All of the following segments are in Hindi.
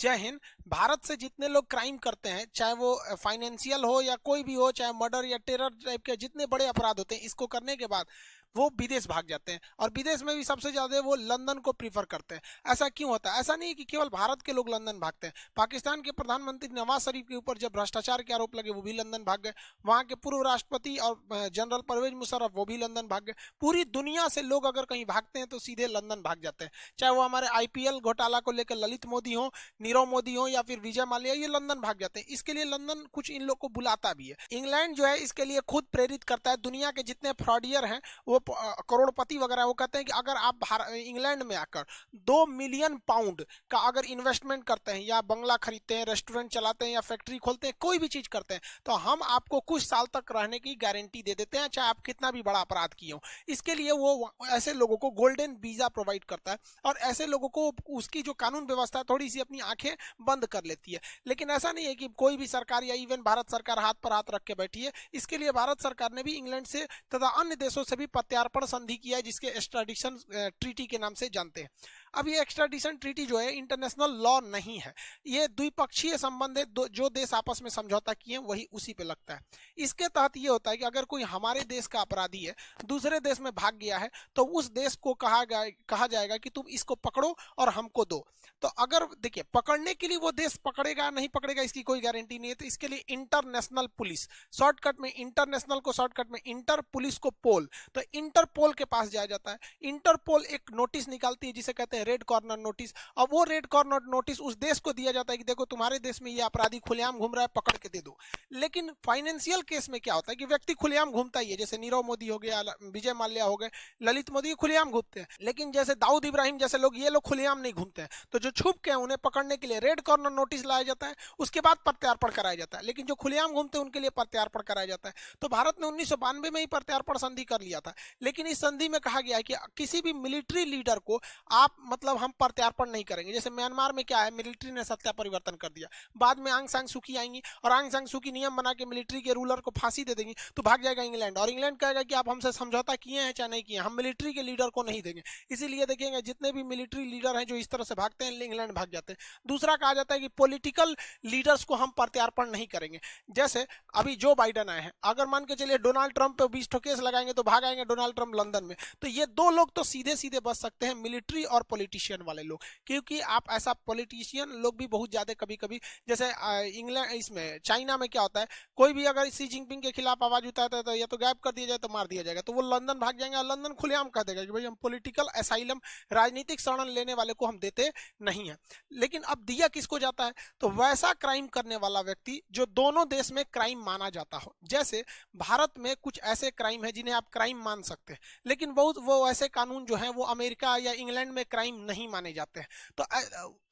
जय हिंद। भारत से जितने लोग क्राइम करते हैं, चाहे वो फाइनेंशियल हो या कोई भी हो, चाहे मर्डर या टेरर टाइप के जितने बड़े अपराध होते हैं, इसको करने के बाद वो विदेश भाग जाते हैं। और विदेश में भी सबसे ज्यादा वो लंदन को प्रीफर करते हैं। ऐसा क्यों होता है? ऐसा नहीं है कि केवल भारत के लोग लंदन भागते हैं। पाकिस्तान के प्रधानमंत्री नवाज शरीफ के ऊपर जब भ्रष्टाचार के आरोप लगे, वो भी लंदन भाग गए। वहां के पूर्व राष्ट्रपति और जनरल परवेज मुशर्रफ, वो भी लंदन भाग गए। पूरी दुनिया से लोग अगर कहीं भागते हैं तो सीधे लंदन भाग जाते हैं। चाहे वो हमारे आईपीएल घोटाला को लेकर ललित मोदी हो, नीरव मोदी हो, या फिर विजय माल्या, ये लंदन भाग जाते हैं। इसके लिए लंदन कुछ इन लोग को बुलाता भी है। इंग्लैंड जो है इसके लिए खुद प्रेरित करता है। दुनिया के जितने फ्रॉडियर हैं, वो करोड़पति वगैरह, वो कहते हैं कि अगर आप इंग्लैंड में आकर 2 मिलियन पाउंड का अगर इन्वेस्टमेंट करते हैं, या बंगला खरीदते हैं, रेस्टोरेंट चलाते हैं, या फैक्ट्री खोलते हैं, कोई भी चीज करते हैं, तो हम आपको कुछ साल तक रहने की गारंटी दे देते हैं, चाहे आप कितना भी बड़ा अपराध किए हो। इसके लिए वो ऐसे लोगों को गोल्डन वीजा प्रोवाइड करता है, और ऐसे लोगों को उसकी जो कानून व्यवस्था थोड़ी सी अपनी आंखें बंद कर लेती है। लेकिन ऐसा नहीं है कि कोई भी सरकार या इवन भारत सरकार हाथ पर हाथ रख के बैठी है। इसके लिए भारत सरकार ने भी इंग्लैंड से तथा अन्य देशों से भी प्रत्यार्पण संधि किया है, जिसके एक्स्ट्राडिशन ट्रीटी के नाम से जानते हैं। अब ये एक्स्ट्राडिशन ट्रीटी जो है इंटरनेशनल लॉ नहीं है, ये द्विपक्षीय संबंध है। जो देश आपस में समझौता किए वही उसी पे लगता है। इसके तहत ये होता है कि अगर कोई हमारे देश का अपराधी है, दूसरे देश में भाग गया है, तो उस देश को कहा जाएगा कि तुम इसको पकड़ो और हमको दो। तो अगर देखिए, पकड़ने के लिए वो देश पकड़ेगा नहीं पकड़ेगा इसकी कोई गारंटी नहीं है। तो इसके लिए इंटरनेशनल पुलिस, शॉर्टकट में इंटरनेशनल को शॉर्टकट में इंटर, पुलिस को पोल, तो इंटरपोल के पास जाया जाता है। इंटरपोल एक नोटिस निकालती है जिसे कहते हैं रेड कॉर्नर नोटिस। अब वो रेड कॉर्नर नोटिस उस देश को दिया जाता है कि देखो तुम्हारे देश में ये अपराधी खुलेआम घूम रहा है, पकड़ के दे दो। लेकिन फाइनेंशियल केस में क्या होता है कि व्यक्ति खुलेआम घूमता ही है, जैसे नीरव मोदी हो गया, विजय माल्या हो गए, ललित मोदी, खुलेआम घूमते हैं। लेकिन जैसे दाऊद इब्राहिम जैसे लोग, ये लोग खुलेआम नहीं घूमते हैं। तो जो छुप के उन्हें पकड़ने के लिए रेड कॉर्नर नोटिस लाया जाता है, उसके बाद प्रत्यार्पण कराया जाता है। लेकिन जो खुलेआम घूमते हैं उनके लिए प्रत्यार्पण कराया जाता है। तो भारत ने 1992 में ही प्रत्यार्पण संधि कर लिया था। लेकिन इस संधि में कहा गया है कि किसी भी मिलिट्री लीडर को आप मतलब हम प्रत्यार्पण नहीं करेंगे। जैसे म्यांमार में क्या है, मिलिट्री ने सत्ता परिवर्तन कर दिया, बाद में आंग सांग सूकी आएंगी और आंग सांग सूकी नियम बना के मिलिट्री के रूलर को फांसी दे देंगी, तो भाग जाएगा इंग्लैंड। और इंग्लैंड कहेगा कि आप हमसे समझौता किए हैं चाहे नहीं किए, हम मिलिट्री के लीडर को नहीं देंगे। इसीलिए देखेंगे जितने भी मिलिट्री लीडर हैं जो इस तरह से भागते हैं, इंग्लैंड भाग जाते हैं। दूसरा कहा जाता है कि पॉलिटिकल लीडर्स को हम प्रत्यार्पण नहीं करेंगे। जैसे अभी जो बाइडन आए हैं, अगर मान के चलिए डोनाल्ड ट्रंप पे 20 केस लगाएंगे तो भाग आएंगे डोनाल्ड ट्रंप लंदन में। तो ये दो लोग तो सीधे सीधे बच सकते हैं, मिलिट्री और पॉलिटिशियन वाले लोग। क्योंकि आप ऐसा पॉलिटिशियन लोग भी बहुत ज्यादा कभी कभी, जैसे इंग्लैंड, इसमें चाइना में क्या होता है, कोई भी अगर सी जिनपिंग के खिलाफ आवाज उठाता है तो या तो गायब कर दिया जाए तो मार दिया जाएगा। तो वो लंदन भाग जाएंगे और लंदन खुलेआम कह देगा कि भाई हम पॉलिटिकल असाइलम, राजनीतिक शरण लेने वाले को हम देते नहीं है। लेकिन अब दिया किसको जाता है? तो वैसा क्राइम करने वाला व्यक्ति जो दोनों देश में क्राइम माना जाता हो। जैसे भारत में कुछ ऐसे क्राइम है जिन्हें आप क्राइम मान सकते हैं, लेकिन बहुत वो ऐसे कानून जो है वो अमेरिका या इंग्लैंड में क्राइम नहीं माने जाते हैं। तो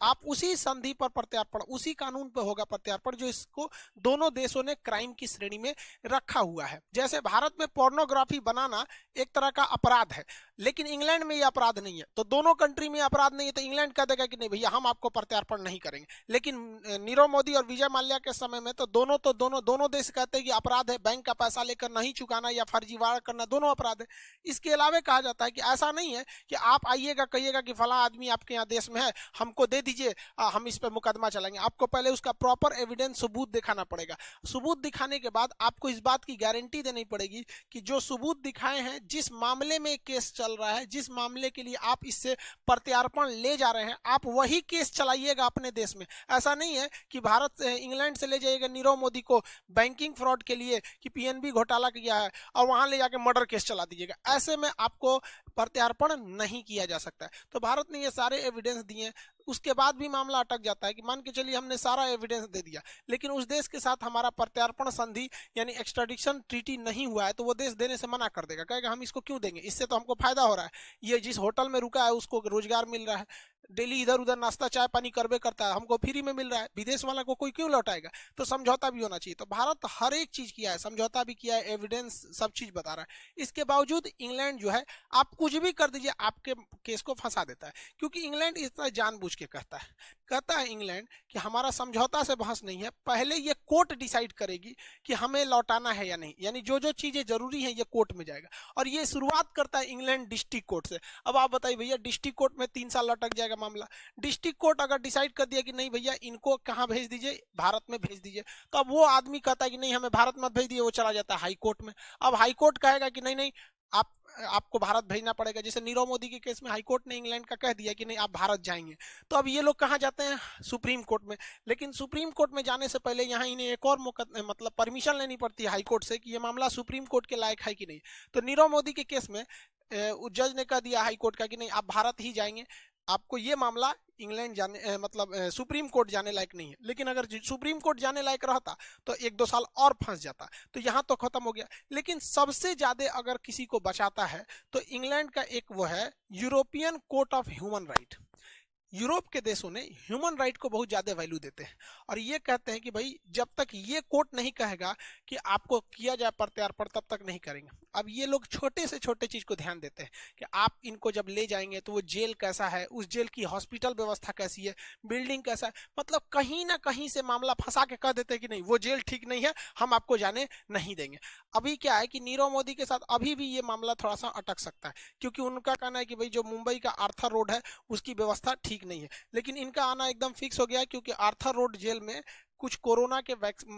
आप उसी संधि पर प्रत्यार्पण, उसी कानून पर होगा प्रत्यार्पण जो इसको दोनों देशों ने क्राइम की श्रेणी में रखा हुआ है। जैसे भारत में पोर्नोग्राफी बनाना एक तरह का अपराध है, लेकिन इंग्लैंड में यह अपराध नहीं है। तो दोनों कंट्री में अपराध नहीं है, तो इंग्लैंड कह देगा कि नहीं भैया हम आपको प्रत्यार्पण नहीं करेंगे। लेकिन नीरव मोदी और विजय माल्या के समय में तो दोनों देश कहते हैं कि अपराध है, बैंक का पैसा लेकर नहीं चुकाना या फर्जीवाड़ा करना दोनों अपराध है। इसके अलावा कहा जाता है कि ऐसा नहीं है कि आप आइएगा कहिएगा कि फला आदमी आपके यहाँ देश में है, हमको दे दीजिए, हम इस पर मुकदमा चलाएंगे। आपको पहले उसका प्रॉपर एविडेंस, सबूत दिखाना पड़ेगा। सबूत दिखाने के बाद आपको इस बात की गारंटी देनी पड़ेगी कि जो सबूत दिखाए हैं, जिस मामले में केस चल रहा है, जिस मामले के लिए आप इससे प्रत्यार्पण ले जा रहे हैं, आप वही केस चलाइएगा अपने देश में। ऐसा नहीं है कि भारत से, इंग्लैंड से ले जाइएगा नीरव मोदी को बैंकिंग फ्रॉड के लिए कि पीएनबी घोटाला किया है और वहां ले जाके मर्डर केस चला दीजिएगा। ऐसे में आपको प्रत्यार्पण नहीं किया जा सकता है। तो भारत ने ये सारे एविडेंस दिए, उसके बाद भी मामला अटक जाता है कि मान के चलिए हमने सारा एविडेंस दे दिया, लेकिन उस देश के साथ हमारा प्रत्यार्पण संधि यानी एक्स्ट्राडिक्शन ट्रीटी नहीं हुआ है, तो वो देश देने से मना कर देगा, कहेगा हम इसको क्यों देंगे, इससे तो हमको फायदा हो रहा है, ये जिस होटल में रुका है उसको रोजगार मिल रहा है, डेली इधर उधर नाश्ता चाय पानी करबे करता है, हमको फ्री में मिल रहा है, विदेश वाला को कोई क्यों लौटाएगा। तो समझौता भी होना चाहिए। तो भारत हर एक चीज किया है, समझौता भी किया है, एविडेंस सब चीज बता रहा है। इसके बावजूद इंग्लैंड जो है, आप कुछ भी कर दीजिए आपके केस को फंसा देता है। क्योंकि इंग्लैंड इस तरह जानबूझ के कहता है इंग्लैंड कि हमारा समझौता से बहस नहीं है, पहले ये कोर्ट डिसाइड करेगी कि हमें लौटाना है या नहीं, यानी जो जो चीजें जरूरी है ये कोर्ट में जाएगा। और ये शुरुआत करता है इंग्लैंड डिस्ट्रिक्ट कोर्ट से। अब आप बताइए भैया, डिस्ट्रिक्ट कोर्ट में 3 साल लटक जाएगा, जाएगा मामला। डिस्ट्रिक्ट कोर्ट अगर डिसाइड कर दिया कि नहीं भैया इनको कहाँ भेज दीजिए, भारत में भेज दीजिए, तो अब वो आदमी कहता है कि नहीं हमें भारत मत भेज दिए, वो चला जाता है हाई कोर्ट में। अब हाई कोर्ट कहेगा कि नहीं नहीं आप आपको भारत भेजना पड़ेगा। जैसे नीरव मोदी के केस में हाई कोर्ट ने इंग्लैंड का कह दिया कि नहीं आप भारत जाएंगे, तो अब ये लोग कहाँ जाते हैं, सुप्रीम कोर्ट में। लेकिन सुप्रीम कोर्ट में जाने से पहले यहाँ इन्हें एक और मतलब परमिशन लेनी पड़ती है हाई कोर्ट से कि ये मामला सुप्रीम कोर्ट के लायक है कि नहीं। तो नीरव मोदी के केस में जज ने कह दिया हाई कोर्ट का कि नहीं आप भारत ही जाएंगे, आपको ये मामला इंग्लैंड जाने मतलब सुप्रीम कोर्ट जाने लायक नहीं है। लेकिन अगर सुप्रीम कोर्ट जाने लायक रहता तो 1-2 साल और फंस जाता। तो यहाँ तो खत्म हो गया। लेकिन सबसे ज्यादा अगर किसी को बचाता है तो इंग्लैंड का एक वो है European court of human right. Europe के देशों ने ह्यूमन राइट को बहुत ज्यादा वैल्यू देते हैं और ये कहते हैं कि भाई जब तक ये कोर्ट नहीं कहेगा कि आपको किया जाए प्रत्यार्पण तब तक नहीं करेंगे। अब ये लोग छोटे से छोटे चीज को ध्यान देते हैं कि आप इनको जब ले जाएंगे तो वो जेल कैसा है, उस जेल की हॉस्पिटल व्यवस्था कैसी है, बिल्डिंग कैसा है, मतलब कहीं ना कहीं से मामला फंसा के कह देते हैं कि नहीं वो जेल ठीक नहीं है, हम आपको जाने नहीं देंगे। अभी क्या है कि नीरव मोदी के साथ अभी भी ये मामला थोड़ा सा अटक सकता है, क्योंकि उनका कहना है कि भाई जो मुंबई का आर्थर रोड है उसकी व्यवस्था ठीक नहीं है। लेकिन इनका आना एकदम फिक्स हो गया है, क्योंकि आर्थर रोड जेल में कुछ कोरोना के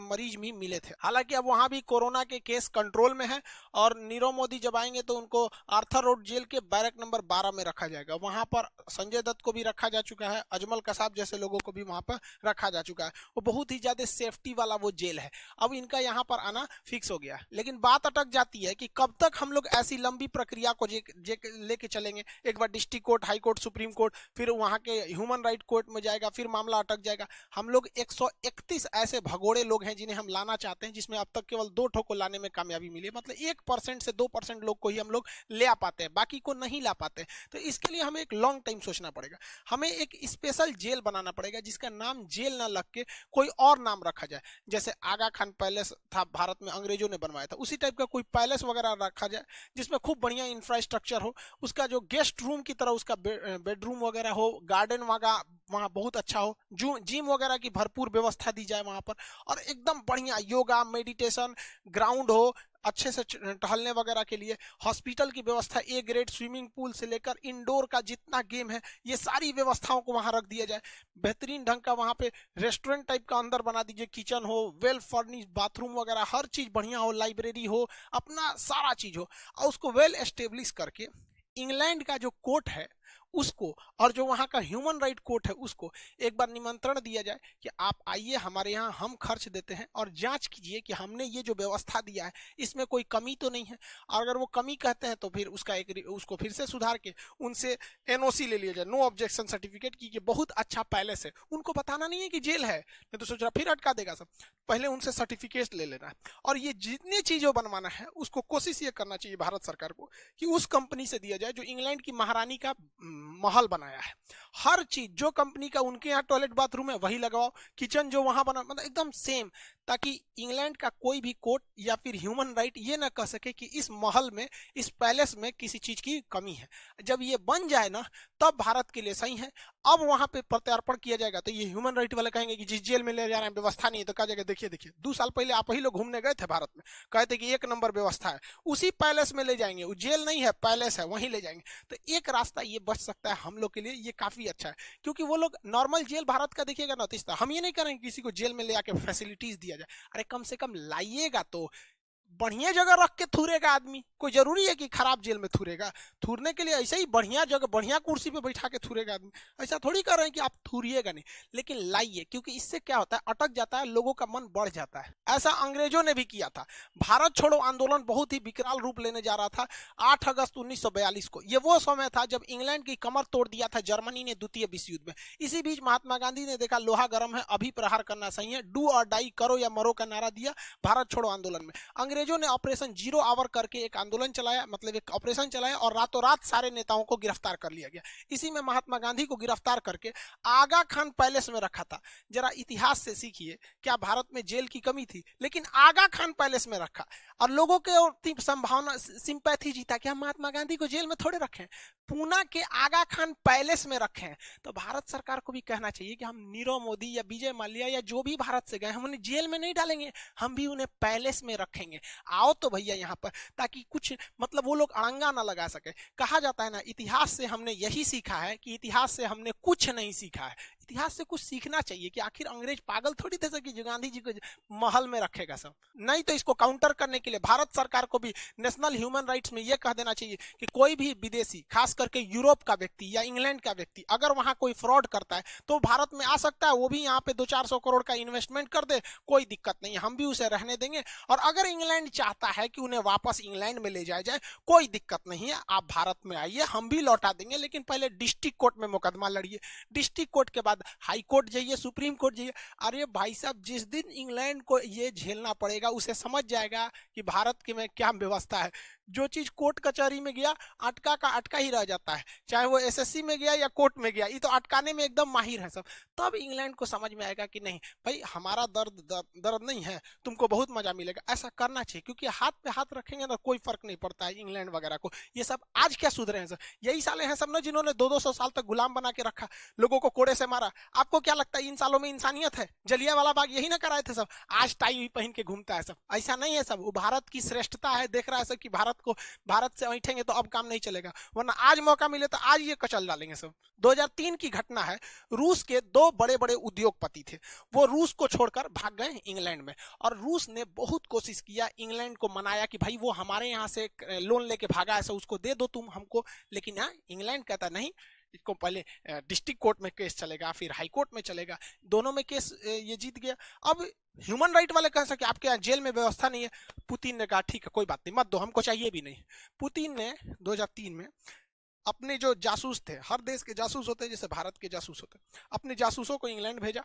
मरीज भी मिले थे। हालांकि अब वहां भी कोरोना के केस कंट्रोल में है और नीरव मोदी जब आएंगे तो उनको आर्थर रोड जेल के बैरक नंबर 12 में रखा जाएगा। वहां पर संजय दत्त को भी रखा जा चुका है, अजमल कसाब जैसे लोगों को भी वहां पर रखा जा चुका है। वो बहुत ही ज्यादा सेफ्टी वाला वो जेल है। अब इनका यहाँ पर आना फिक्स हो गया। लेकिन बात अटक जाती है कि कब तक हम लोग ऐसी लंबी प्रक्रिया को लेके चलेंगे। एक बार district court, high court, supreme court, फिर वहां के ह्यूमन राइट कोर्ट में जाएगा, फिर मामला अटक जाएगा। हम लोग 131 ऐसे भगोड़े लोग हैं जिन्हें हम लाना चाहते हैं, जिसमें अब तक केवल 2 ठो को लाने में कामयाबी मिली है। मतलब 1% से 2% लोग को ही हम लोग ले आ पाते हैं, बाकी को नहीं ला पाते। तो इसके लिए हमें एक लॉन्ग टाइम सोचना पड़ेगा। हमें एक स्पेशल जेल बनाना पड़ेगा जिसका नाम जेल ना लग के कोई और नाम रखा जाए। जैसे आगा खान पैलेस था भारत में, अंग्रेजों ने बनवाया था, उसी टाइप का कोई पैलेस वगैरह रखा जाए जिसमें खूब बढ़िया इंफ्रास्ट्रक्चर हो, उसका जो गेस्ट रूम की तरह उसका बेडरूम वगैरह हो, गार्डन वहां बहुत अच्छा हो, जिम वगैरह की भरपूर व्यवस्था दी जाए वहां पर, और एकदम बढ़िया योगा मेडिटेशन ग्राउंड हो अच्छे से टहलने वगैरह के लिए, हॉस्पिटल की व्यवस्था ए ग्रेड, स्विमिंग पूल से लेकर इंडोर का जितना गेम है ये सारी व्यवस्थाओं को वहां रख दिया जाए। बेहतरीन ढंग का वहां पे रेस्टोरेंट टाइप का अंदर बना दीजिए, किचन हो, वेल फर्निश बाथरूम वगैरह हर चीज बढ़िया हो, लाइब्रेरी हो, अपना सारा चीज हो, और उसको वेल एस्टेब्लिश करके इंग्लैंड का जो कोर्ट है उसको और जो वहां का ह्यूमन राइट कोर्ट है उसको एक बार निमंत्रण दिया जाए कि आप आइए हमारे यहाँ, हम खर्च देते हैं और जांच कीजिए कि हमने ये जो व्यवस्था दिया है इसमें कोई कमी तो नहीं है। और अगर वो कमी कहते हैं तो फिर उसको फिर से सुधार के उनसे एनओसी ले लिया जाए, नो ऑब्जेक्शन सर्टिफिकेट, की ये बहुत अच्छा पैलेस है। उनको बताना नहीं है कि जेल है, मैं तो सोच रहा फिर अटका देगा सब। पहले उनसे सर्टिफिकेट ले लेना है और ये जितनी चीजों बनवाना है उसको कोशिश ये करना चाहिए भारत सरकार को कि उस कंपनी से दिया जाए जो इंग्लैंड की महारानी का महल बनाया है। हर चीज जो कंपनी का उनके यहाँ टॉयलेट बाथरूम है वही लगवाओ, किचन जो वहां बना मतलब एकदम सेम, ताकि इंग्लैंड का कोई भी कोर्ट या फिर ह्यूमन राइट ये ना कह सके कि इस महल में, इस पैलेस में किसी चीज की कमी है। जब ये बन जाए ना तब भारत के लिए सही है। अब वहां पे प्रत्यार्पण किया जाएगा तो ये ह्यूमन राइट वाले कहेंगे कि जिस जेल में ले जा रहे हैं व्यवस्था नहीं है, तो कहा जाएगा देखिए देखिए 2 साल पहले आप ही लोग घूमने गए थे भारत में, कहते कि 1 नंबर व्यवस्था है, उसी पैलेस में ले जाएंगे, वो जेल नहीं है पैलेस है वहीं ले जाएंगे। तो एक रास्ता ये बच सकता है हम लोग के लिए, ये काफी अच्छा है। क्योंकि वो लोग नॉर्मल जेल भारत का देखिएगा ना, तो हम ये नहीं करेंगे किसी को जेल में ले आके फैसिलिटीज दिया जाए। अरे कम से कम लाइएगा तो बढ़िया जगह रख के थूरेगा आदमी, कोई जरूरी है कि खराब जेल में थूरेगा। थूरने के लिए ऐसे ही बढ़िया जगह बढ़िया कुर्सी पे बैठा के थूरेगा आदमी, ऐसा थोड़ी कर रहे हैं कि आप थूरिएगा नहीं, लेकिन लाइए, क्योंकि इससे क्या होता है अटक जाता है, लोगों का मन बढ़ जाता है। ऐसा अंग्रेजों ने भी किया था। भारत छोड़ो आंदोलन बहुत ही विकराल रूप लेने जा रहा था 8 अगस्त 1942 को। ये वो समय था जब इंग्लैंड की कमर तोड़ दिया था जर्मनी ने द्वितीय विश्व युद्ध में। इसी बीच महात्मा गांधी ने देखा लोहा गर्म है, अभी प्रहार करना सही है, डू और डाई, करो या मरो का नारा दिया भारत छोड़ो आंदोलन में। अंग्रेजों ने ऑपरेशन जीरो आवर करके एक आंदोलन चलाया, मतलब एक ऑपरेशन चलाया, और रातों रात सारे नेताओं को गिरफ्तार कर लिया गया। इसी में महात्मा गांधी को गिरफ्तार करके आगा खान पैलेस में रखा था। जरा इतिहास से सीखिए, क्या भारत में जेल की कमी थी, लेकिन आगा खान पैलेस में रखा और लोगों के संभावना सिंपैथी जीता कि हम महात्मा गांधी को जेल में थोड़े रखें। पूना के आगा खान पैलेस में रखे हैं। तो भारत सरकार को भी कहना चाहिए कि हम नीरव मोदी या विजय माल्या या जो भी भारत से गए हम उन्हें जेल में नहीं डालेंगे, हम भी उन्हें पैलेस में रखेंगे। आओ तो भैया यहाँ पर, ताकि कुछ मतलब वो लोग अड़ंगा ना लगा सके। कहा जाता है ना, इतिहास से हमने यही सीखा है कि इतिहास से हमने कुछ नहीं सीखा है। इतिहास से कुछ सीखना चाहिए कि आखिर अंग्रेज पागल थोड़ी थे सर कि जो गांधी जी को महल में रखेगा सब। नहीं तो इसको काउंटर करने के लिए भारत सरकार को भी नेशनल ह्यूमन राइट्स में यह कह देना चाहिए कि कोई भी विदेशी, खास करके यूरोप का व्यक्ति या इंग्लैंड का व्यक्ति, अगर वहां कोई फ्रॉड करता है तो भारत में आ सकता है, वो भी यहाँ पे 200-400 करोड़ का इन्वेस्टमेंट कर दे, कोई दिक्कत नहीं, हम भी उसे रहने देंगे। और अगर इंग्लैंड चाहता है कि उन्हें वापस इंग्लैंड में ले जाया जाए, कोई दिक्कत नहीं है, आप भारत में आइए, हम भी लौटा देंगे, लेकिन पहले डिस्ट्रिक्ट कोर्ट में मुकदमा लड़िए, डिस्ट्रिक्ट कोर्ट के बाद हाई कोर्ट जाइए, सुप्रीम कोर्ट जाइए। अरे भाई साहब, जिस दिन इंग्लैंड को ये झेलना पड़ेगा उसे समझ जाएगा कि भारत की में क्या व्यवस्था है। जो चीज कोर्ट कचहरी में गया अटका का अटका ही रह जाता है, चाहे वो एसएससी में गया या कोर्ट में गया, ये तो अटकाने में एकदम माहिर है सब। तब इंग्लैंड को समझ में आएगा कि नहीं भाई, हमारा दर्द नहीं है, तुमको बहुत मजा मिलेगा। ऐसा करना चाहिए, क्योंकि हाथ पे हाथ रखेंगे ना कोई फर्क नहीं पड़ता है इंग्लैंड वगैरह को। ये सब आज क्या सुधरे हैं सर, यही साले हैं सब ना जिन्होंने 200-200 साल तक गुलाम बना के रखा, लोगों को कोड़े से मारा। आपको क्या लगता है इन सालों में इंसानियत है? जलियांवाला बाग यही ना कराए थे सब, आज टाई पहन के घूमता है सब। ऐसा नहीं है सब, वो भारत की श्रेष्ठता है, देख रहा है सब कि भारत से ऐठेंगे तो अब काम नहीं चलेगा, वरना आज मौका मिले तो आज ये कचल डालेंगे सब। 2003 की घटना है, रूस के 2 बड़े बड़े उद्योगपति थे, वो रूस को छोड़कर भाग गए इंग्लैंड में, और रूस ने बहुत कोशिश किया, इंग्लैंड को मनाया कि भाई वो हमारे यहाँ से लोन लेके भागा है, उसको दे दो तुम हमको। लेकिन यहाँ इंग्लैंड कहता नहीं, इसको पहले डिस्ट्रिक्ट कोर्ट में केस चलेगा, फिर हाई कोर्ट में चलेगा, दोनों में केस ये जीत गया। अब ह्यूमन राइट वाले कह सके आपके यहाँ जेल में व्यवस्था नहीं है, पुतिन ने कहा ठीक है कोई बात नहीं, मत दो, हमको चाहिए भी नहीं। पुतिन ने 2003 में अपने जो जासूस थे, हर देश के जासूस होते हैं जैसे भारत के जासूस होते हैं, अपने जासूसों को इंग्लैंड भेजा,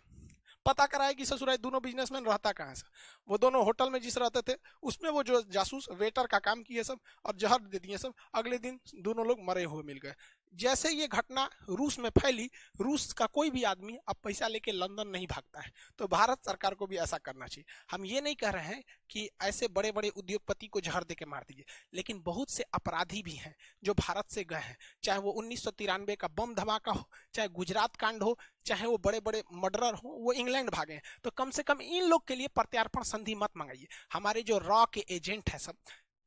पता कराया कि ससुराल दोनों बिजनेसमैन रहता कहाँ से। वो दोनों होटल में जिस रहते थे उसमें वो जो जासूस वेटर का काम किए सब, और जहर दे दिए सब, अगले दिन दोनों लोग मरे हुए मिल गए। जैसे ये घटना रूस में फैली, रूस का कोई भी आदमी अब पैसा लेके लंदन नहीं भागता है, तो भारत सरकार को भी ऐसा करना चाहिए। हम ये नहीं कह रहे हैं कि ऐसे बड़े बड़े उद्योगपति को जहर दे के मार दीजिए, लेकिन बहुत से अपराधी भी हैं जो भारत से गए हैं, चाहे वो 1993 का बम धमाका हो, चाहे गुजरात कांड हो, चाहे वो बड़े बड़े मर्डरर हो, वो इंग्लैंड भागे हैं। तो कम से कम इन लोग के लिए प्रत्यार्पण संधि मत मंगाइए। हमारे जो रॉ के एजेंट है सब,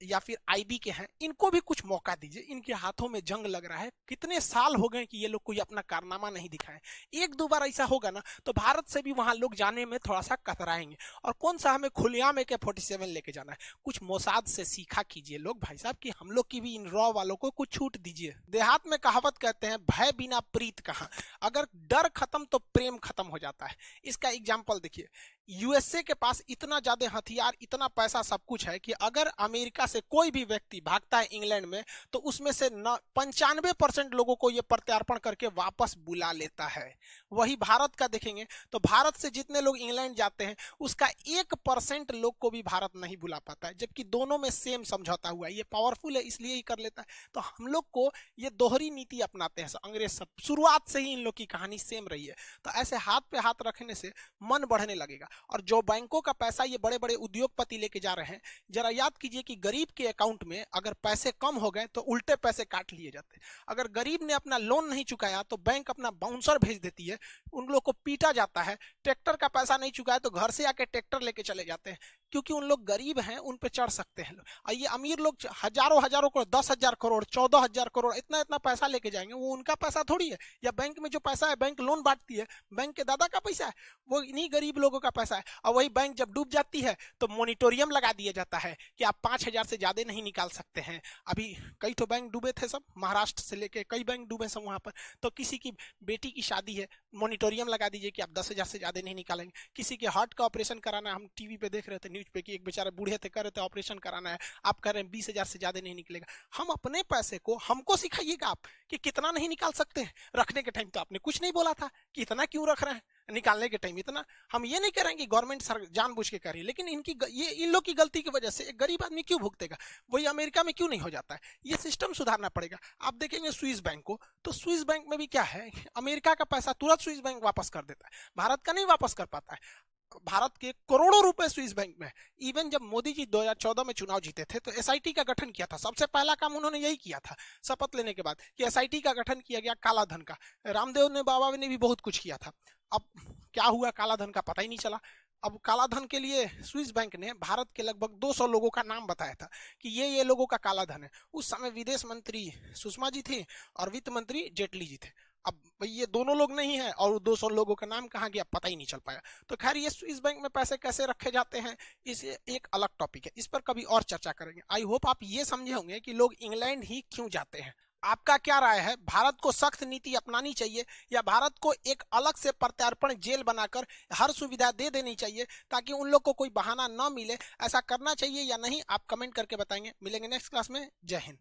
या फिर आईबी के हैं, इनको भी कुछ मौका दीजिए, इनके हाथों में जंग लग रहा है, कितने साल हो गए कि ये लोग कोई अपना कारनामा नहीं दिखाए। 1-2 बार ऐसा होगा ना तो भारत से भी वहां लोग जाने में थोड़ा सा कतराएंगे। और कौन सा हमें खुलेआम AK-47 लेके जाना है, कुछ मोसाद से सीखा कीजिए लोग भाई साहब, कि हम लोग की भी इन रॉ वालों को कुछ छूट दीजिए। देहात में कहावत कहते हैं, भय बिना प्रीत कहां, अगर डर खत्म तो प्रेम खत्म हो जाता है। इसका एग्जाम्पल देखिए, यूएसए के पास इतना ज्यादा हथियार, इतना पैसा, सब कुछ है कि अगर अमेरिका से कोई भी व्यक्ति भागता है इंग्लैंड में तो उसमें से 95% लोगों को यह प्रत्यार्पण करके वापस बुला लेता है। वही भारत का देखेंगे तो भारत से जितने लोग इंग्लैंड जाते हैं उसका 1% लोग को भी भारत नहीं बुला पाता है, जबकि दोनों में सेम समझौता हुआ है। ये पावरफुल है इसलिए ही कर लेता है। तो हम लोग को ये दोहरी नीति अपनाते हैं अंग्रेज सब, शुरुआत से ही इन लोग की कहानी सेम रही है। तो ऐसे हाथ पे हाथ रखने से मन बढ़ने लगेगा। और जो बैंकों का पैसा ये बड़े बड़े उद्योगपति लेके जा रहे हैं, जरा याद कीजिए कि गरीब के अकाउंट में अगर पैसे कम हो गए तो उल्टे पैसे काट लिए जाते हैं। अगर गरीब ने अपना लोन नहीं चुकाया तो बैंक अपना बाउंसर भेज देती है, उन लोग को पीटा जाता है। ट्रैक्टर का पैसा नहीं चुकाया तो घर से आके ट्रैक्टर लेके चले जाते हैं, क्योंकि उन लोग गरीब हैं, उन पे चढ़ सकते हैं। और ये अमीर लोग हजारों हजारों करोड़, 10,000 करोड़, 14,000 करोड़, इतना इतना पैसा लेके जाएंगे, वो उनका पैसा थोड़ी है। या बैंक में जो पैसा है, बैंक लोन बांटती है, बैंक के दादा का पैसा है, वो इन्हीं गरीब लोगों का पैसा है। और वही बैंक जब डूब जाती है तो मॉनिटोरियम लगा दिया जाता है कि आप 5,000 से ज्यादा नहीं निकाल सकते हैं। अभी कई तो बैंक डूबे थे सब, महाराष्ट्र से लेके कई बैंक डूबे सब वहां पर। तो किसी की बेटी की शादी है, मॉनिटोरियम लगा दीजिए कि आप 10,000 से ज्यादा नहीं निकालेंगे। किसी के हार्ट का ऑपरेशन कराना है, हम टीवी पे देख रहे थे, न्यूज पे, कि एक बेचारे बूढ़े थे, कर रहे थे ऑपरेशन कराना है, आप कह रहे हैं 20,000 से ज्यादा नहीं निकलेगा। हम अपने पैसे को हमको सिखाइएगा आप कि कितना नहीं निकाल सकते हैं। रखने के टाइम तो आपने कुछ नहीं बोला था कि इतना क्यों रख रहे हैं, निकालने के टाइम इतना। हम ये नहीं करेंगे गवर्नमेंट जानबूझ के कर रही है, लेकिन ये इन लोग की गलती की वजह से एक गरीब आदमी क्यों भुगतेगा? वही अमेरिका में क्यों नहीं हो जाता है? ये सिस्टम सुधारना पड़ेगा। आप देखेंगे स्विस बैंक को, तो स्विस बैंक में भी क्या है, अमेरिका का पैसा तुरंत स्विस बैंक वापस कर देता है, भारत का नहीं वापस कर पाता है। भारत के करोड़ों रुपए स्विस बैंक में। इवन जब मोदी जी 2014 में चुनाव जीते थे तो एसआईटी का गठन किया था, सबसे पहला काम उन्होंने यही किया था शपथ लेने के बाद कि एसआईटी का गठन किया गया काला धन का। रामदेव ने बाबा ने भी बहुत कुछ किया था। अब क्या हुआ, काला धन का पता ही नहीं चला। अब काला धन के लिए स्विस बैंक ने भारत के लगभग 200 लोगों का नाम बताया था कि ये लोगों का काला धन है। उस समय विदेश मंत्री सुषमा जी थी और वित्त मंत्री जेटली जी थे। अब भाई ये दोनों लोग नहीं है और 200 लोगों का नाम कहाँ गया पता ही नहीं चल पाया। तो खैर ये स्विस बैंक में पैसे कैसे रखे जाते हैं इस एक अलग टॉपिक है, इस पर कभी और चर्चा करेंगे। आई होप आप ये समझे होंगे कि लोग इंग्लैंड ही क्यों जाते हैं। आपका क्या राय है, भारत को सख्त नीति अपनानी चाहिए या भारत को एक अलग से प्रत्यार्पण जेल बनाकर हर सुविधा दे देनी चाहिए ताकि उन लोग को कोई बहाना न मिले, ऐसा करना चाहिए या नहीं? आप कमेंट करके बताएंगे। मिलेंगे नेक्स्ट क्लास में। जय हिंद।